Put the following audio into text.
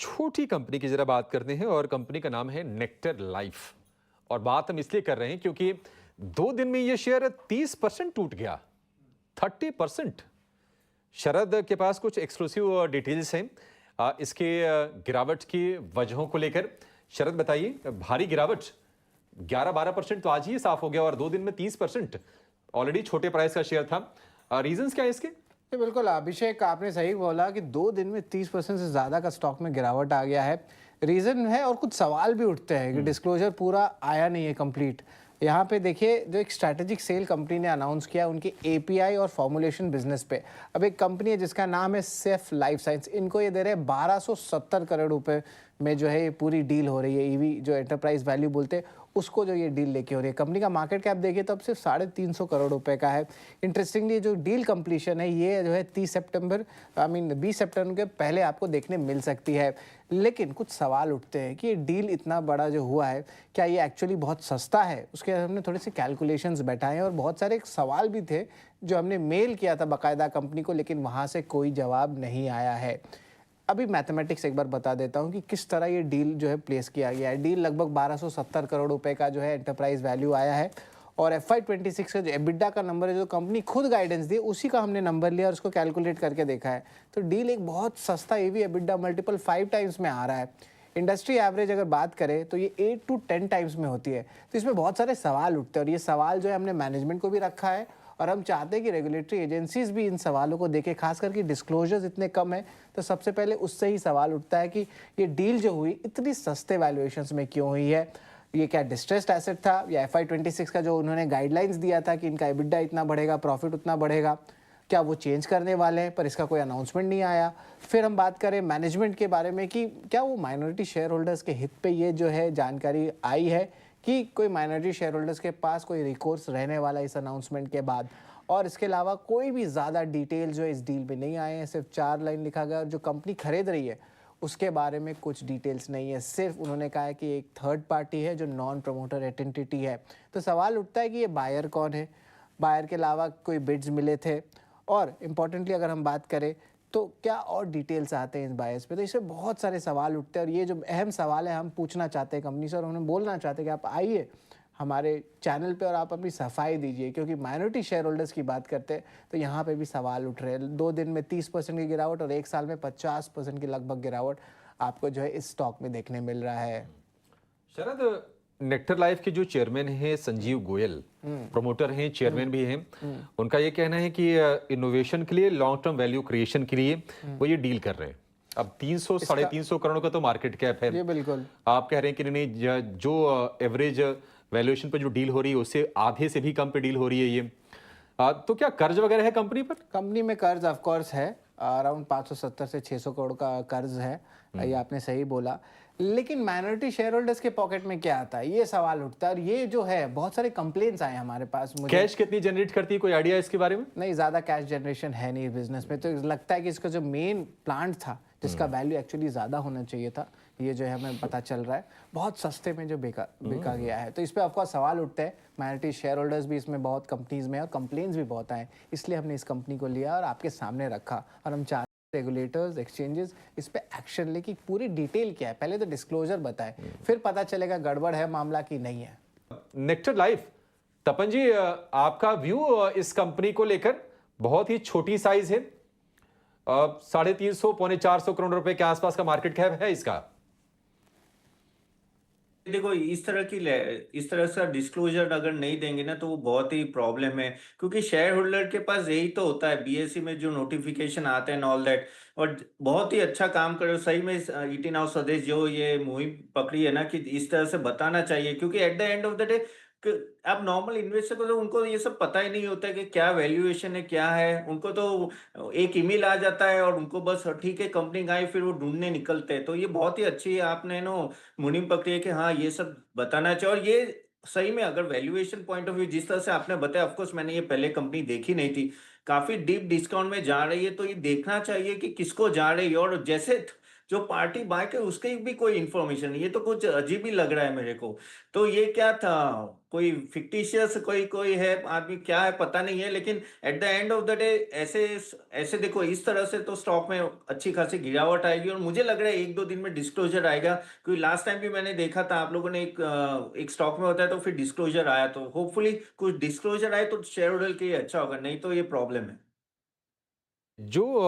छोटी कंपनी की जरा बात करते हैं और कंपनी का नाम है नेक्टर लाइफ। और बात हम इसलिए कर रहे हैं क्योंकि 2 दिन में ये शेयर 30% टूट गया। 30%। शरद के पास कुछ एक्सक्लूसिव डिटेल्स हैं इसके गिरावट की वजहों को लेकर। शरद बताइए, भारी गिरावट 11-12% तो आज ही साफ हो गया और 2 दिन में 30%। ऑलरेडी छोटे प्राइस का शेयर था। रीजंस क्या है इसके? जी बिल्कुल अभिषेक, आपने सही बोला कि 2 दिन में 30% से ज़्यादा का स्टॉक में गिरावट आ गया है। रीज़न है और कुछ सवाल भी उठते हैं कि डिस्क्लोजर पूरा आया नहीं है कंप्लीट। यहाँ पे देखिए, जो एक स्ट्रैटेजिक सेल कंपनी ने अनाउंस किया उनकी एपीआई और फॉर्मुलेशन बिजनेस पे। अब एक कंपनी है जिसका नाम है सेफ लाइफ साइंस, इनको ये दे रहे हैं 1270 करोड़ रुपए में जो है ये पूरी डील हो रही है। ईवी जो एंटरप्राइज वैल्यू बोलते हैं उसको जो ये डील लेके हो रही है। कंपनी का मार्केट कैप देखिए तो अब सिर्फ 350 करोड़ रुपए का है। इंटरेस्टिंगली जो डील कंप्लीशन है ये जो है 20 सितंबर के पहले आपको देखने मिल सकती है। लेकिन कुछ सवाल उठते हैं कि ये डील इतना बड़ा जो हुआ है, क्या ये एक्चुअली बहुत सस्ता है? उसके हमने थोड़े से कैलकुलेशंस बैठाए हैं और बहुत सारे सवाल भी थे जो हमने मेल किया था बाकायदा कंपनी को, लेकिन वहाँ से कोई जवाब नहीं आया है। अभी मैथमेटिक्स एक बार बता देता हूँ कि किस तरह ये डील जो है प्लेस किया गया है। डील लगभग 1270 करोड़ रुपए का जो है एंटरप्राइज वैल्यू आया है और FY26 का जो एबिडा का नंबर है, जो कंपनी खुद गाइडेंस दी उसी का हमने नंबर लिया और उसको कैलकुलेट करके देखा है। तो डील एक बहुत सस्ता EV एबिडा मल्टीपल 5 टाइम्स में आ रहा है। इंडस्ट्री एवरेज अगर बात करें तो ये 8 to 10 टाइम्स में होती है। तो इसमें बहुत सारे सवाल उठते हैं और ये सवाल जो है हमने मैनेजमेंट को भी रखा है और हम चाहते हैं कि रेगुलेटरी एजेंसीज भी इन सवालों को देखें। खास करके डिस्क्लोजर्स इतने कम है तो सबसे पहले उससे ही सवाल उठता है कि ये डील जो हुई इतनी सस्ते वैल्यूएशंस में क्यों हुई है। ये क्या डिस्ट्रेस्ड एसेट था या FY26 का जो उन्होंने गाइडलाइंस दिया था कि इनका एबिडा इतना बढ़ेगा, प्रॉफिट उतना बढ़ेगा, क्या वो चेंज करने वाले हैं? पर इसका कोई अनाउंसमेंट नहीं आया। फिर हम बात करें मैनेजमेंट के बारे में कि क्या वो माइनॉरिटी शेयर होल्डर्स के हित पे ये जो है जानकारी आई है कि कोई माइनॉरिटी शेयर होल्डर्स के पास कोई रिकोर्स रहने वाला इस अनाउंसमेंट के बाद। और इसके अलावा कोई भी ज़्यादा डिटेल जो है इस डील में नहीं आए हैं। सिर्फ 4 लाइन लिखा गया और जो कंपनी खरीद रही है उसके बारे में कुछ डिटेल्स नहीं है। सिर्फ उन्होंने कहा है कि एक थर्ड पार्टी है जो नॉन प्रमोटर एंटिटी है। तो सवाल उठता है कि ये बायर कौन है? बायर के अलावा कोई बिड्स मिले थे? और इम्पॉर्टेंटली अगर हम बात करें तो क्या और डिटेल्स आते हैं इस बायर्स पे? तो इसमें बहुत सारे सवाल उठते हैं और ये जो अहम सवाल है हम पूछना चाहते हैं कंपनी से और उन्हें बोलना चाहते हैं कि आप आइए हमारे चैनल पे और आप अपनी सफाई दीजिए, क्योंकि माइनॉरिटी शेयर होल्डर्स की बात करते हैं तो यहाँ पे भी सवाल उठ रहे हैं। 2 दिन में 30% की गिरावट और 1 साल में 50% की लगभग गिरावट आपको जो है इस स्टॉक में देखने मिल रहा है। शरद, नेक्टर लाइफ के जो चेयरमैन हैं संजीव गोयल, प्रमोटर हैं, चेयरमैन भी हैं, उनका ये कहना है कि इनोवेशन के लिए, लॉन्ग टर्म वैल्यू क्रिएशन के लिए वो ये डील कर रहे हैं। अब 300-350 करोड़ का तो मार्केट कैप है। ये बिल्कुल आप कह रहे हैं कि नहीं, जो एवरेज वैल्यूएशन पर जो डील हो रही है उससे आधे से भी कम पे डील हो रही है ये। तो क्या कर्ज वगैरह है कंपनी पर? कंपनी में कर्ज ऑफ कोर्स है, अराउंड 570 से 600 करोड़ का कर्ज है। ये आपने सही बोला। लेकिन माइनॉरिटी शेयर होल्डर्स के पॉकेट में क्या आता है, ये सवाल उठता है। और ये जो है बहुत सारे कंप्लेंट्स आए हमारे पास। मुझे कैश कितनी जनरेट करती है, कोई आइडिया इसके बारे में? नहीं, ज़्यादा कैश जनरेशन है नहीं बिजनेस में। तो लगता है कि इसका जो मेन प्लांट था जिसका वैल्यू एक्चुअली ज़्यादा होना चाहिए था, ये जो है हमें पता चल रहा है बहुत सस्ते में जो बिका गया है। तो इस पर ऑफकोर्स सवाल उठते हैं। माइनॉरिटी शेयर होल्डर्स भी इसमें बहुत कंपनीज में और कंप्लेंट्स भी बहुत आए, इसलिए हमने इस कंपनी को लिया और आपके सामने रखा। और हम चाहते हैं रेगुलेटर्स, एक्सचेंजेस इस पे एक्शन ले कि पूरी डिटेल क्या है, पहले तो डिस्क्लोजर बताए, फिर पता चलेगा गड़बड़ है मामला कि नहीं है। नेक्टर लाइफ, तपन जी, आपका व्यू इस कंपनी को लेकर? बहुत ही छोटी साइज है, 350 450 करोड़ रुपए के आसपास का मार्केट कैप है इसका। देखो, इस तरह से डिस्क्लोजर अगर नहीं देंगे ना तो वो बहुत ही प्रॉब्लम है, क्योंकि शेयर होल्डर के पास यही तो होता है, बीएसई में जो नोटिफिकेशन आते हैं ऑल दैट। और बहुत ही अच्छा काम कर रहे हो सही में। ईटी नाउ स्वदेश जो ये मुहिम पकड़ी है ना कि इस तरह से बताना चाहिए, क्योंकि at the end of the day अब नॉर्मल इन्वेस्टर को तो उनको ये सब पता ही नहीं होता है कि क्या वैल्यूएशन है क्या है। उनको तो एक ईमेल आ जाता है और उनको बस ठीक है कंपनी गई, फिर वो ढूंढने निकलते हैं। तो ये बहुत ही अच्छी आपने नो मुनीम पकड़ी है कि हाँ ये सब बताना चाहिए। और ये सही में अगर वैल्यूएशन पॉइंट ऑफ व्यू जिस तरह से आपने बताया, ऑफकोर्स मैंने ये पहले कंपनी देखी नहीं थी, काफी डीप डिस्काउंट में जा रही है, तो ये देखना चाहिए कि किसको जा रही है। और जैसे जो पार्टी बाय के उसकी भी कोई इन्फॉर्मेशन नहीं। ये तो कुछ अजीब ही लग रहा है मेरे को। तो ये क्या था, कोई फिक्टिशियस कोई कोई है आदमी, क्या है पता नहीं है, लेकिन at the end of the day ऐसे ऐसे देखो, इस तरह से तो स्टॉक में अच्छी खासी गिरावट आएगी, और मुझे लग रहा है 1-2 दिन में डिस्क्लोजर आएगा। क्योंकि लास्ट टाइम भी मैंने देखा था, आप लोगों ने एक स्टॉक में होता है तो फिर डिस्क्लोजर आया, तो होपफुली कुछ डिस्क्लोजर आए तो शेयर होल्डर के लिए अच्छा होगा, नहीं तो ये प्रॉब्लम है। जो